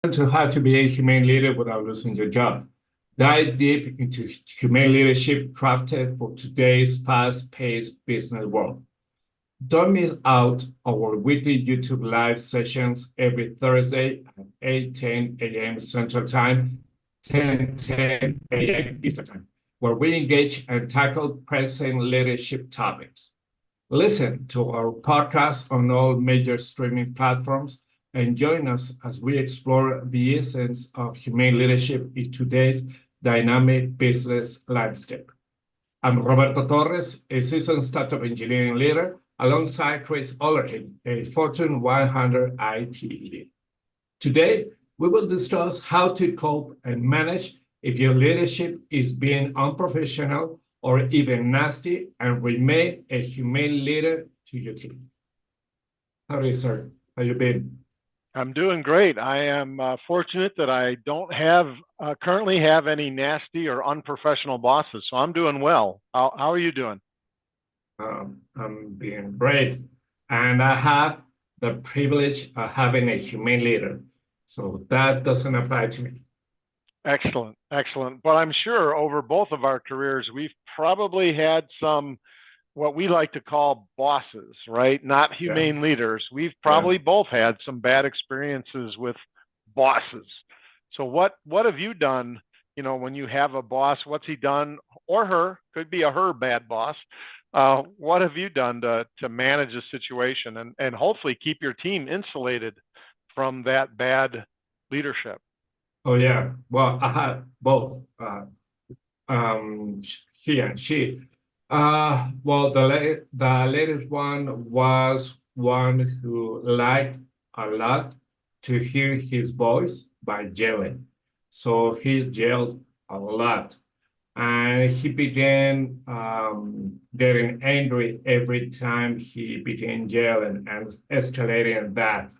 To how to be a humane leader without losing your job. Dive deep into humane leadership crafted for today's fast-paced business world. Don't miss out our weekly YouTube live sessions every Thursday at 8:10 a.m. Central Time, 10:10 a.m. Eastern Time, where we engage and tackle pressing leadership topics. Listen to our podcast on all major streaming platforms and join us as we explore the essence of humane leadership in today's dynamic business landscape. I'm Roberto Torres, a seasoned startup engineering leader, alongside Chris Ollerton, a Fortune 100 IT leader. Today, we will discuss how to cope and manage if your leadership is being unprofessional or even nasty and remain a humane leader to your team. Howdy, sir. How you been? I'm doing great. I am fortunate that I don't currently have any nasty or unprofessional bosses, so I'm doing well. How are you doing? I'm being great. And I have the privilege of having a humane leader. So that doesn't apply to me. Excellent, excellent. But I'm sure over both of our careers, we've probably had some what we like to call bosses, right? Not Yeah, humane leaders. We've yeah. probably both had some bad experiences with bosses. So what have you done, when you have a boss, what's he done or her, could be a her bad boss. What have you done to manage a situation and hopefully keep your team insulated from that bad leadership? Oh, yeah. Well, I had both he and she. Well, the latest one was one who liked a lot to hear his voice by yelling. So he yelled a lot. And he began getting angry every time he began yelling and escalating that.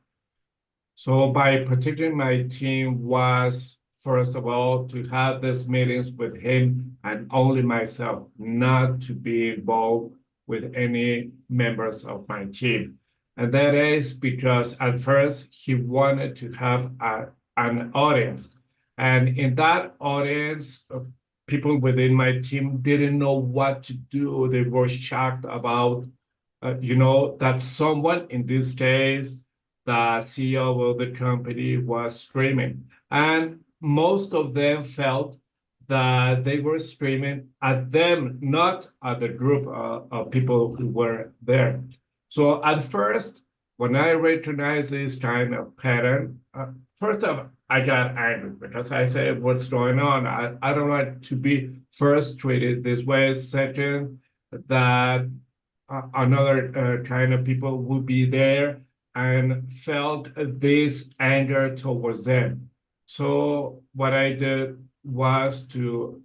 So by protecting my team was, first of all, to have these meetings with him and only myself, not to be involved with any members of my team. And that is because at first he wanted to have an audience. And in that audience, people within my team didn't know what to do. They were shocked about, that someone, in this case, the CEO of the company, was screaming. And most of them felt that they were screaming at them, not at the group of people who were there. So at first, when I recognized this kind of pattern, first of all, I got angry because I said, what's going on? I don't like to be first treated this way. Second, that another kind of people would be there and felt this anger towards them. So what I did was to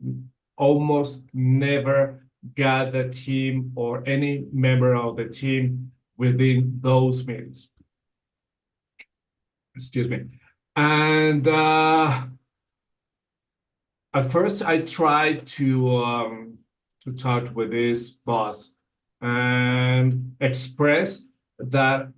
almost never get the team or any member of the team within those meetings. Excuse me. And at first I tried to talk with this boss and express that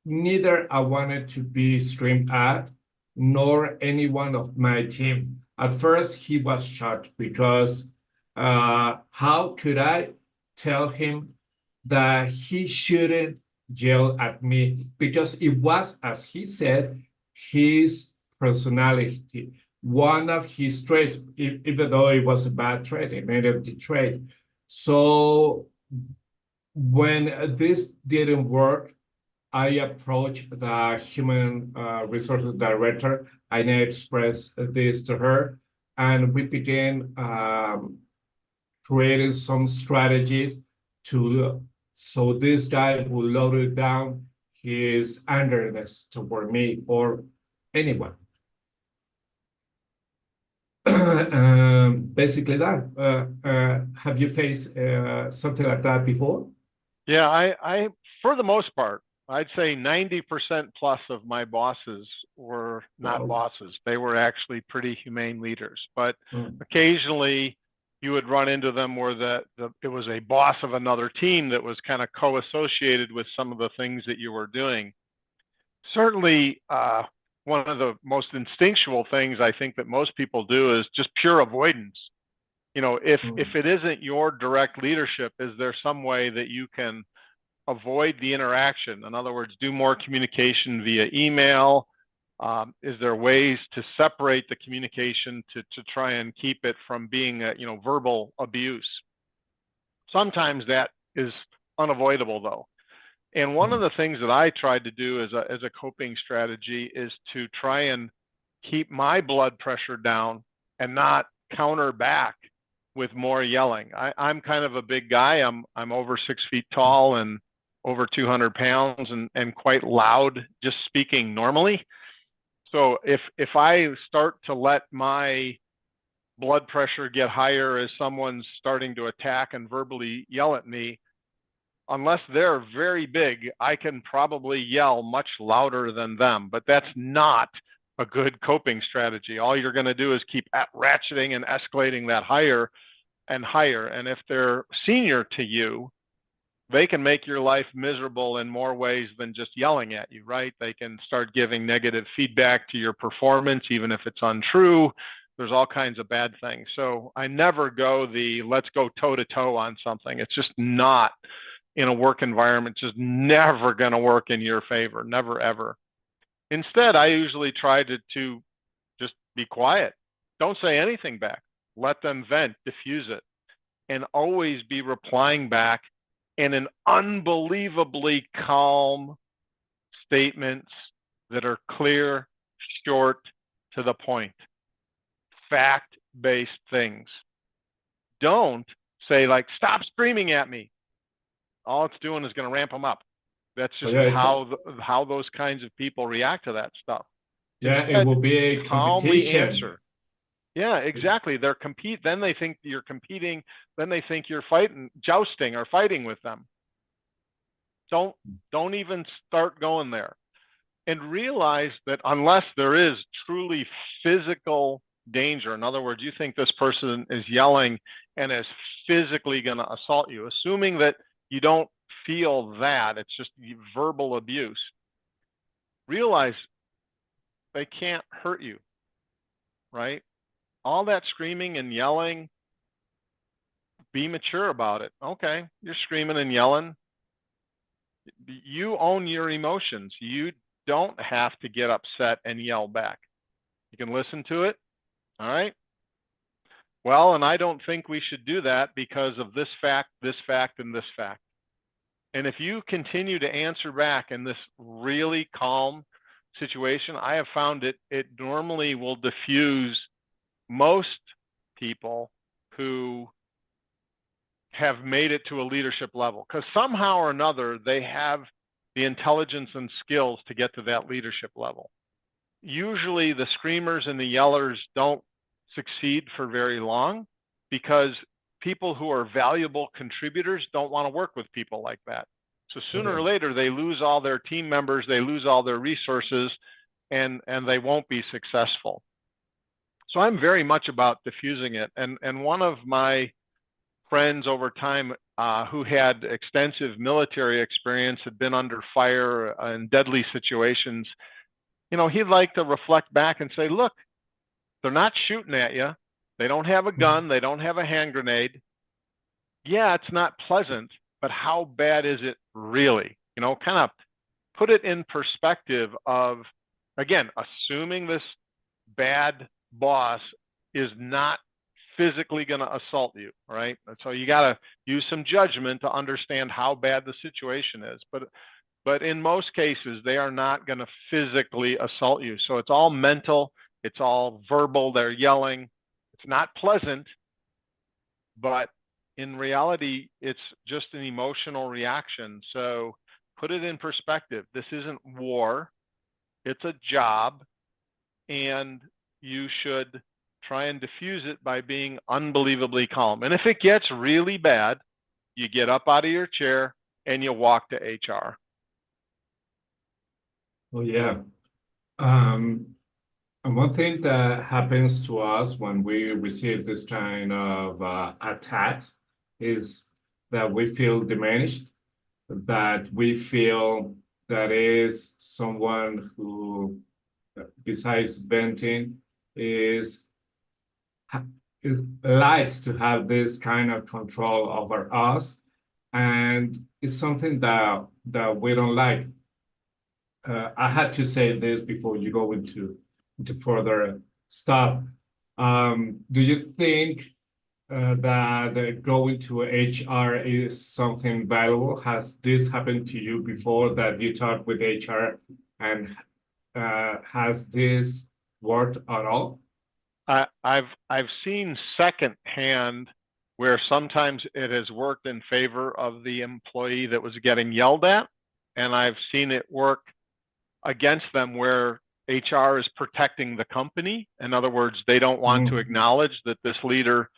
neither I wanted to be screamed at nor anyone of my team. At first, he was shocked because how could I tell him that he shouldn't yell at me? Because it was, as he said, his personality, one of his traits, even though it was a bad trait, a negative trait. So when this didn't work, I approached the human resources director. I expressed this to her, and we began creating some strategies to so this guy will lower down his angerness toward me or anyone. Basically that. Have you faced something like that before? Yeah, I for the most part, I'd say 90% plus of my bosses were not Wow. bosses. They were actually pretty humane leaders. But Mm. occasionally you would run into them where it was a boss of another team that was kind of co-associated with some of the things that you were doing. Certainly, one of the most instinctual things I think that most people do is just pure avoidance. If it isn't your direct leadership, is there some way that you can avoid the interaction? In other words, do more communication via email. Is there ways to separate the communication to try and keep it from being verbal abuse? Sometimes that is unavoidable, though. And one of the things that I tried to do as a coping strategy is to try and keep my blood pressure down and not counter back with more yelling. I'm kind of a big guy. I'm over 6 feet tall and over 200 pounds and quite loud just speaking normally. So if I start to let my blood pressure get higher as someone's starting to attack and verbally yell at me, unless they're very big, I can probably yell much louder than them, but that's not a good coping strategy. All you're going to do is keep ratcheting and escalating that higher and higher. And if they're senior to you, they can make your life miserable in more ways than just yelling at you, right? They can start giving negative feedback to your performance, even if it's untrue. There's all kinds of bad things. So I never go let's go toe to toe on something. It's just not, in a work environment, just never going to work in your favor, never, ever. Instead, I usually try to just be quiet. Don't say anything back. Let them vent, diffuse it, and always be replying back in an unbelievably calm statements that are clear, short, to the point, fact-based things. Don't say like, stop screaming at me. All it's doing is going to ramp them up. That's just how those kinds of people react to that stuff. Yeah, Instead, it will be a calmly competition. answer. Yeah, exactly. Then they think you're competing. Then they think you're jousting or fighting with them. Don't even start going there. And realize that unless there is truly physical danger, in other words, you think this person is yelling and is physically going to assault you, assuming that you don't feel that, it's just verbal abuse, realize they can't hurt you, right? All that screaming and yelling, be mature about it. Okay, you're screaming and yelling. You own your emotions. You don't have to get upset and yell back. You can listen to it. All right. Well, and I don't think we should do that because of this fact, and this fact. And if you continue to answer back in this really calm situation, I have found it normally will diffuse most people who have made it to a leadership level, because somehow or another they have the intelligence and skills to get to that leadership level. Usually the screamers and the yellers don't succeed for very long because people who are valuable contributors don't want to work with people like that. So sooner or later they lose all their team members, they lose all their resources, and they won't be successful. So I'm very much about diffusing it. And one of my friends over time who had extensive military experience, had been under fire in deadly situations, he'd like to reflect back and say, look, they're not shooting at you. They don't have a gun. They don't have a hand grenade. Yeah, it's not pleasant, but how bad is it really? Kind of put it in perspective of, again, assuming this bad boss is not physically going to assault you, right? So you got to use some judgment to understand how bad the situation is. But in most cases, they are not going to physically assault you. So it's all mental. It's all verbal. They're yelling. It's not pleasant, but in reality, it's just an emotional reaction. So put it in perspective. This isn't war. It's a job, and you should try and diffuse it by being unbelievably calm. And if it gets really bad, you get up out of your chair and you walk to HR. Oh, yeah. And one thing that happens to us when we receive this kind of attacks is that we feel diminished, that we feel that is someone who besides venting, is is likes to have this kind of control over us, and it's something that we don't like. I had to say this before you go into further stuff. Do you think that going to HR is something valuable? Has this happened to you before that you talked with HR, and has this worked at all? I've seen secondhand where sometimes it has worked in favor of the employee that was getting yelled at, and I've seen it work against them where HR is protecting the company. In other words, they don't want to acknowledge that this leader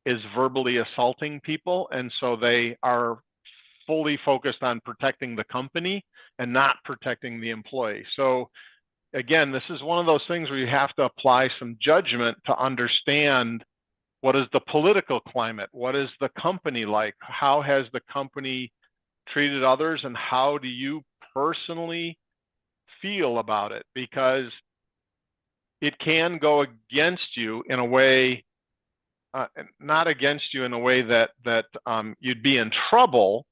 is verbally assaulting people, and so they are fully focused on protecting the company and not protecting the employee. So again, this is one of those things where you have to apply some judgment to understand what is the political climate, what is the company like, how has the company treated others, and how do you personally feel about it? Because it can go against you in a way, not against you in a way that you'd be in trouble,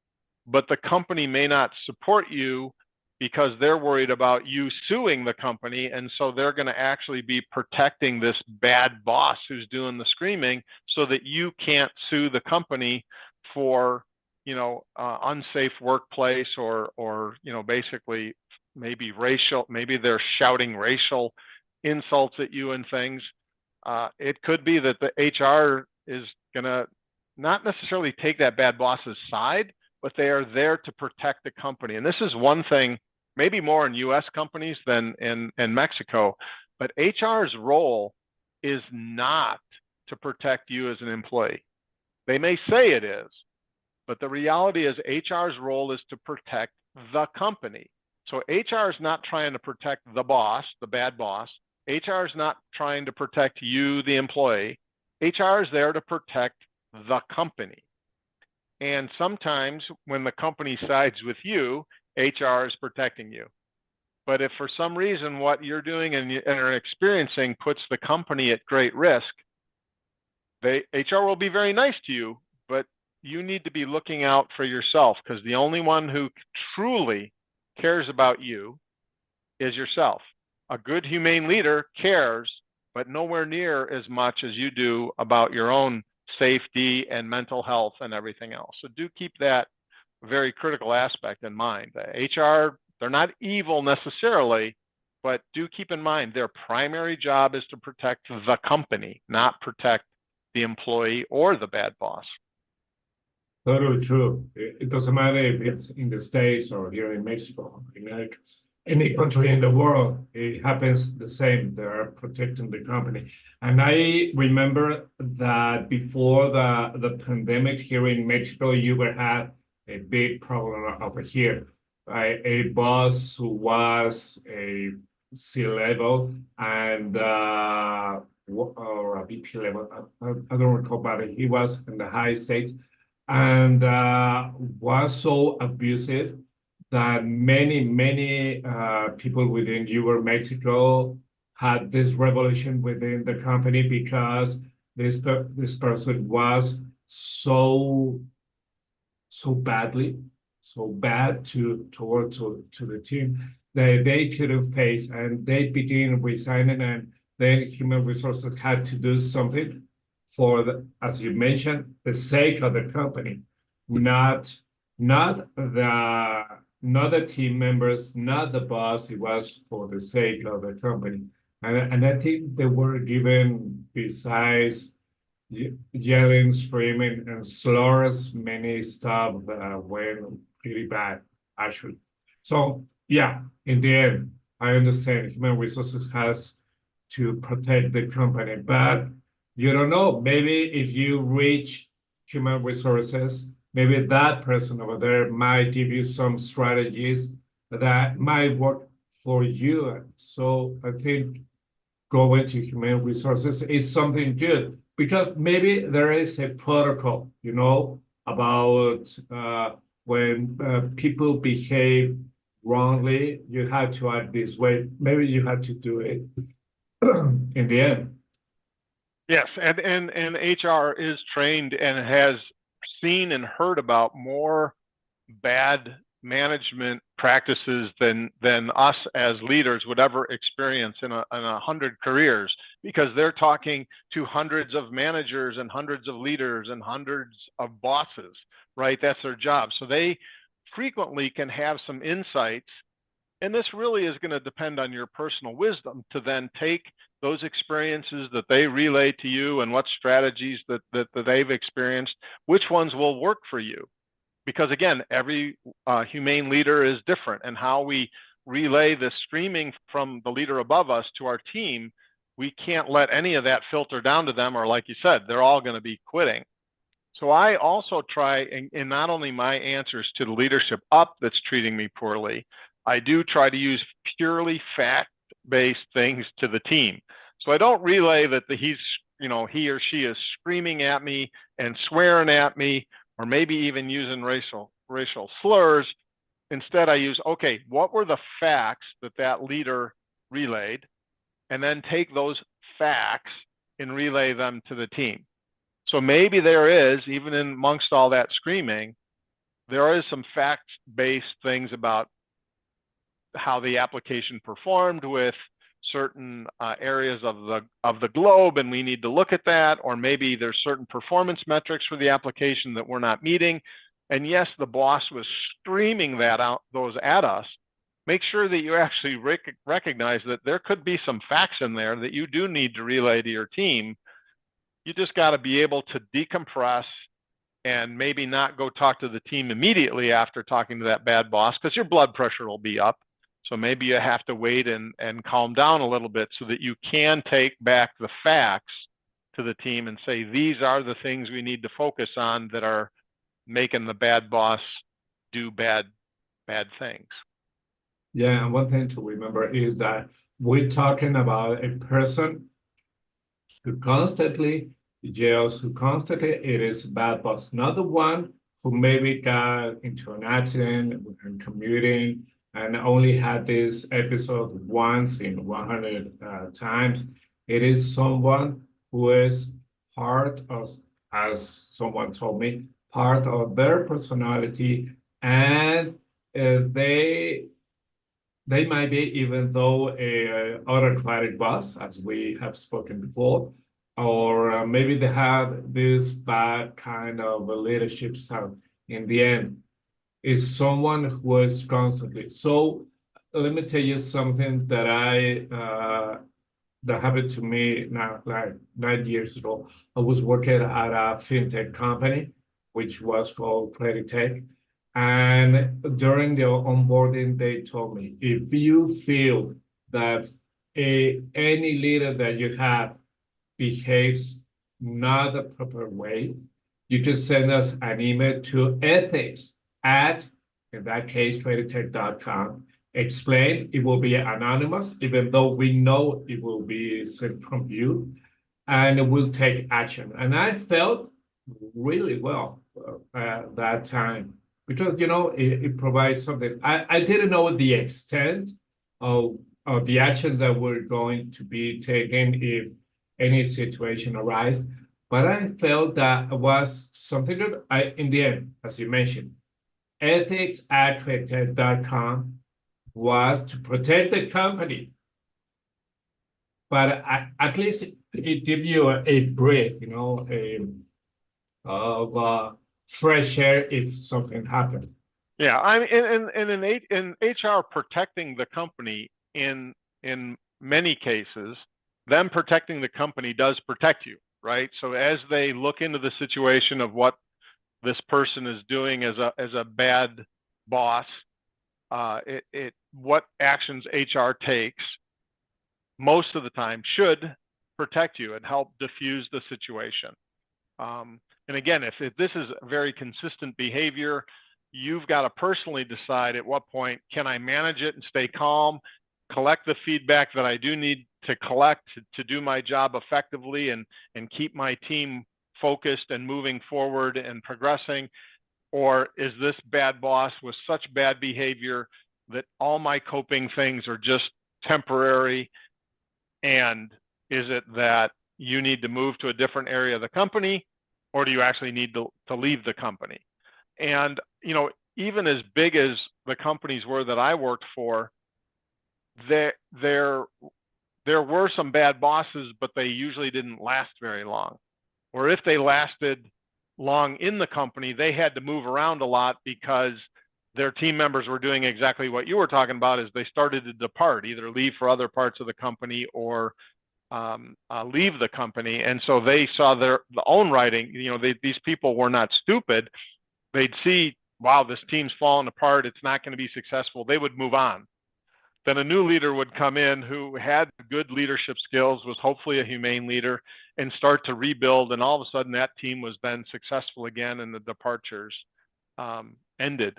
but the company may not support you because they're worried about you suing the company, and so they're going to actually be protecting this bad boss who's doing the screaming, so that you can't sue the company for unsafe workplace, or basically maybe they're shouting racial insults at you and things. It could be that the HR is going to not necessarily take that bad boss's side, but they are there to protect the company. And this is one thing, maybe more in US companies than in Mexico, but HR's role is not to protect you as an employee. They may say it is, but the reality is HR's role is to protect the company. So HR is not trying to protect the boss, the bad boss. HR is not trying to protect you, the employee. HR is there to protect the company. And sometimes when the company sides with you, HR is protecting you. But if for some reason what you're doing and are experiencing puts the company at great risk, HR will be very nice to you, but you need to be looking out for yourself, because the only one who truly cares about you is yourself. A good humane leader cares, but nowhere near as much as you do about your own safety and mental health and everything else. So do keep that very critical aspect in mind. HR, they're not evil necessarily, but do keep in mind their primary job is to protect the company, not protect the employee or the bad boss. Totally true. It doesn't matter if it's in the States or here in Mexico, in any country in the world, it happens the same. They're protecting the company. And I remember that before the pandemic here in Mexico, you had a big problem over here. A boss who was a C level and or a VP level, I don't recall, but he was in the high stakes and was so abusive that many people within Mexico had this revolution within the company because this person was so bad to the team that they couldn't face, and they began resigning, and then human resources had to do something for as you mentioned, the sake of the company, not the team members, not the boss. It was for the sake of the company, and I think they were given, besides yelling, screaming, and slurs, many stuff that went pretty bad, actually. So yeah, in the end, I understand human resources has to protect the company, but you don't know. Maybe if you reach human resources, maybe that person over there might give you some strategies that might work for you. So I think going to human resources is something good because maybe there is a protocol, about when people behave wrongly, you have to act this way. Maybe you have to do it in the end. Yes, and HR is trained and has seen and heard about more bad management practices than us as leaders would ever experience in a hundred careers, because they're talking to hundreds of managers and hundreds of leaders and hundreds of bosses, right? That's their job. So they frequently can have some insights, and this really is going to depend on your personal wisdom to then take those experiences that they relay to you and what strategies that they've experienced, which ones will work for you. Because again, every humane leader is different, and how we relay the streaming from the leader above us to our team, we can't let any of that filter down to them, or like you said, they're all going to be quitting. So I also try, in not only my answers to the leadership up that's treating me poorly, I do try to use purely fact-based things to the team. So I don't relay that he or she is screaming at me and swearing at me, or maybe even using racial slurs. Instead, I use, okay, what were the facts that leader relayed? And then take those facts and relay them to the team. So maybe there is, even amongst all that screaming, there is some fact-based things about how the application performed with certain areas of the globe, and we need to look at that. Or maybe there's certain performance metrics for the application that we're not meeting. And yes, the boss was streaming those at us. Make sure that you actually recognize that there could be some facts in there that you do need to relay to your team. You just got to be able to decompress and maybe not go talk to the team immediately after talking to that bad boss, because your blood pressure will be up. So maybe you have to wait and calm down a little bit so that you can take back the facts to the team and say, these are the things we need to focus on that are making the bad boss do bad things. Yeah, and one thing to remember is that we're talking about a person who constantly yells, who constantly it is bad boss, not the one who maybe got into an accident when commuting and only had this episode once in 100 times. It is someone who is part of, as someone told me, part of their personality, and they might be, even though a autocratic boss, as we have spoken before, or maybe they have this bad kind of a leadership style. In the end, is someone who is constantly. So let me tell you something that happened to me now, like 9 years ago. I was working at a fintech company, which was called Credit Tech. And during the onboarding, they told me, if you feel that any leader that you have behaves not the proper way, you can send us an email to ethics at, in that case, creditech.com. Explain, it will be anonymous, even though we know it will be sent from you, and we'll take action. And I felt really well that time, because it provides something. I didn't know the extent of the action that we're going to be taking if any situation arises, but I felt that was something that in the end, as you mentioned, ethics at tradetech.com was to protect the company, but at least it gives you a break, of fresh air if something happens. Yeah, I mean, in HR protecting the company in many cases, them protecting the company does protect you, right? So as they look into the situation of what this person is doing as a bad boss, what actions HR takes most of the time should protect you and help diffuse the situation. And again, if this is very consistent behavior, you've got to personally decide at what point can I manage it and stay calm, collect the feedback that I do need to collect to do my job effectively and keep my team focused and moving forward and progressing. Or is this bad boss with such bad behavior that all my coping things are just temporary? And is it that you need to move to a different area of the company, or do you actually need to leave the company? And, even as big as the companies were that I worked for, there were some bad bosses, but they usually didn't last very long. Or if they lasted long in the company, they had to move around a lot because their team members were doing exactly what you were talking about, is they started to depart, either leave for other parts of the company or leave the company. And so they saw their own writing. These people were not stupid. They'd see, wow, this team's falling apart, it's not going to be successful. They would move on. Then a new leader would come in who had good leadership skills, was hopefully a humane leader, and start to rebuild. And all of a sudden that team was then successful again, and the departures ended.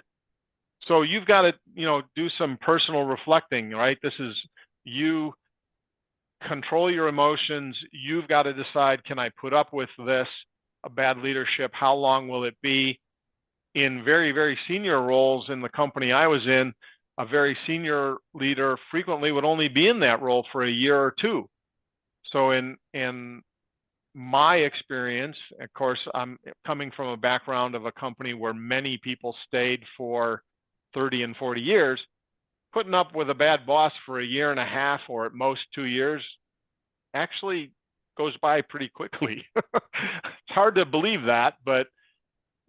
So you've got to, do some personal reflecting, right? This is you control your emotions. You've got to decide, can I put up with this, a bad leadership? How long will it be? In very, very senior roles in the company I was in, a very senior leader frequently would only be in that role for a year or two. So in my experience, of course, I'm coming from a background of a company where many people stayed for 30 and 40 years. Putting up with a bad boss for a year and a half, or at most 2 years, actually goes by pretty quickly. It's hard to believe that, but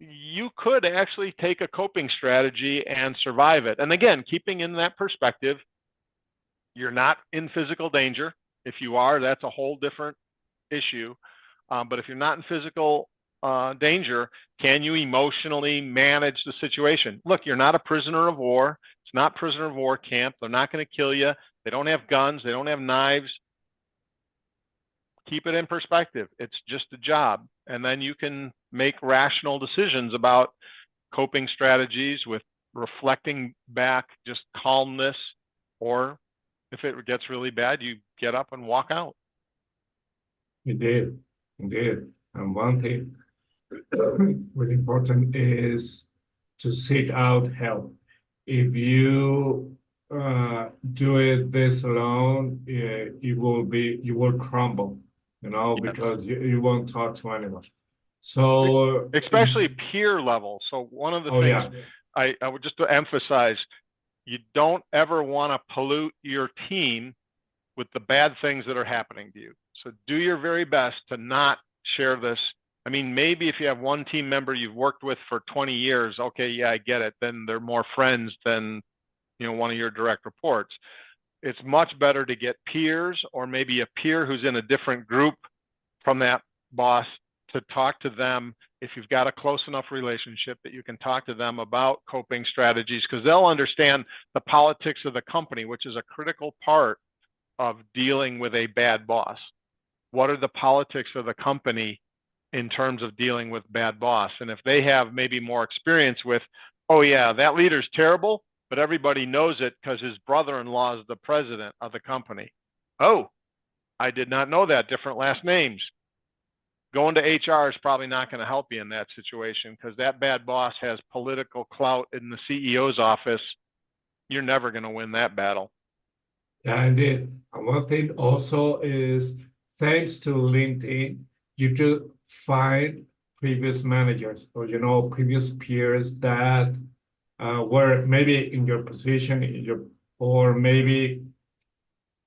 you could actually take a coping strategy and survive it. And again, keeping in that perspective, you're not in physical danger. If you are, that's a whole different issue. But if you're not in physical danger, can you emotionally manage the situation? Look, you're not a prisoner of war. It's not prisoner of war camp. They're not going to kill you. They don't have guns. They don't have knives. Keep it in perspective. It's just a job. And then you can make rational decisions about coping strategies with reflecting back, just calmness, or if it gets really bad, you get up and walk out. Indeed, indeed. And one thing really important is to seek out help. If you do it this alone, you will crumble, because you won't talk to anyone. So especially peer level. So one of the things yeah. I would just to emphasize, you don't ever want to pollute your team with the bad things that are happening to you. So do your very best to not share this. I mean, maybe if you have one team member you've worked with for 20 years, okay, yeah, I get it. Then they're more friends than, one of your direct reports. It's much better to get peers, or maybe a peer who's in a different group from that boss, to talk to them if you've got a close enough relationship that you can talk to them about coping strategies, because they'll understand the politics of the company, which is a critical part of dealing with a bad boss. What are the politics of the company in terms of dealing with bad boss? And if they have maybe more experience with, oh yeah, that leader's terrible, but everybody knows it because his brother-in-law is the president of the company. Oh, I did not know that. Different last names. Going to HR is probably not going to help you in that situation, because that bad boss has political clout in the CEO's office. You're never going to win that battle. Yeah, indeed. And one thing also is, thanks to LinkedIn, you do find previous managers, or previous peers that were maybe in your position, or maybe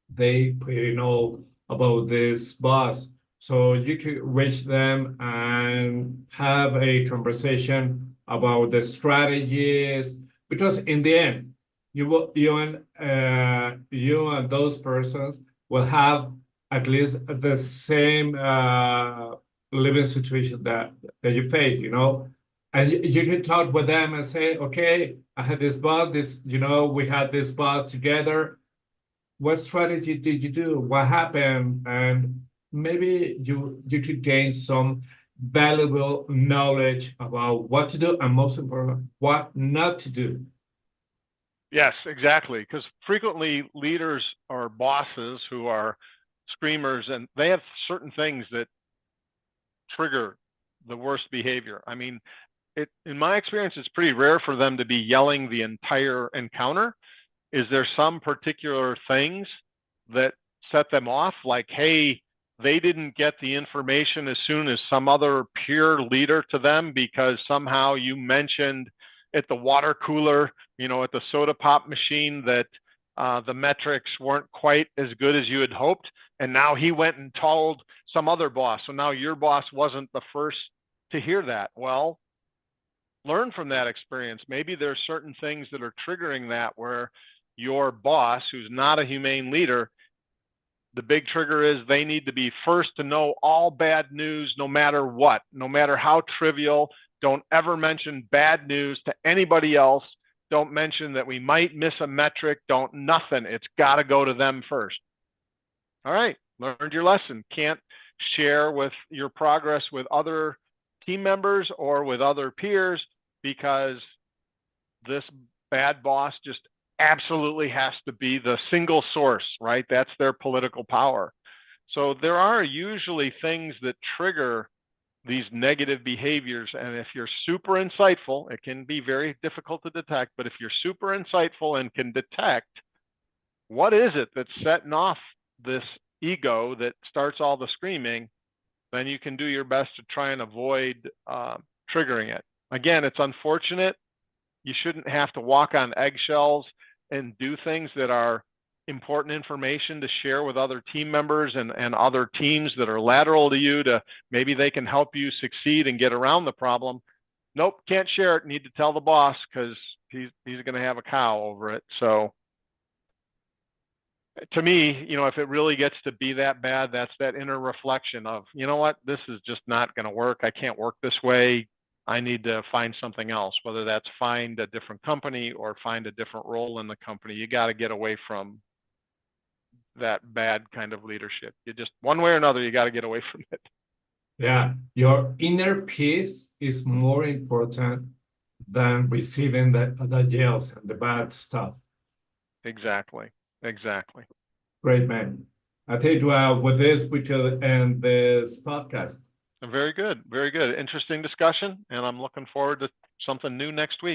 they know about this boss. So you could reach them and have a conversation about the strategies, because in the end, you and those persons will have at least the same living situation that you face, and you can talk with them and say, okay, I had this boss, we had this boss together. What strategy did you do? What happened? And maybe you could gain some valuable knowledge about what to do, and most important, what not to do. Yes, exactly. Because frequently leaders or bosses who are screamers, and they have certain things that trigger the worst behavior. I mean, in my experience, it's pretty rare for them to be yelling the entire encounter. Is there some particular things that set them off? Like, hey, they didn't get the information as soon as some other peer leader to them because somehow you mentioned at the water cooler, at the soda pop machine that the metrics weren't quite as good as you had hoped. And now he went and told some other boss. So now your boss wasn't the first to hear that. Well, learn from that experience. Maybe there's certain things that are triggering that where your boss, who's not a humane leader, the big trigger is they need to be first to know all bad news, no matter what, no matter how trivial. Don't ever mention bad news to anybody else. Don't mention that we might miss a metric. Nothing. It's got to go to them first. All right, learned your lesson. Can't share with your progress with other team members or with other peers because this bad boss just absolutely has to be the single source, right? That's their political power. So there are usually things that trigger these negative behaviors. And if you're super insightful, it can be very difficult to detect, but if you're super insightful and can detect what is it that's setting off this ego that starts all the screaming, then you can do your best to try and avoid triggering it. Again, it's unfortunate. You shouldn't have to walk on eggshells and do things that are important information to share with other team members and other teams that are lateral to you to maybe they can help you succeed and get around the problem. Nope, can't share it. Need to tell the boss because he's going to have a cow over it. So to me, if it really gets to be that bad, that's that inner reflection of, you know what, this is just not going to work. I can't work this way. I need to find something else, whether that's find a different company or find a different role in the company. You got to get away from that bad kind of leadership. You just, one way or another, you got to get away from it. Yeah, your inner peace is more important than receiving the yells and the bad stuff. Exactly. Great, man. I think with this, we should end this podcast. Very good. Interesting discussion. And I'm looking forward to something new next week.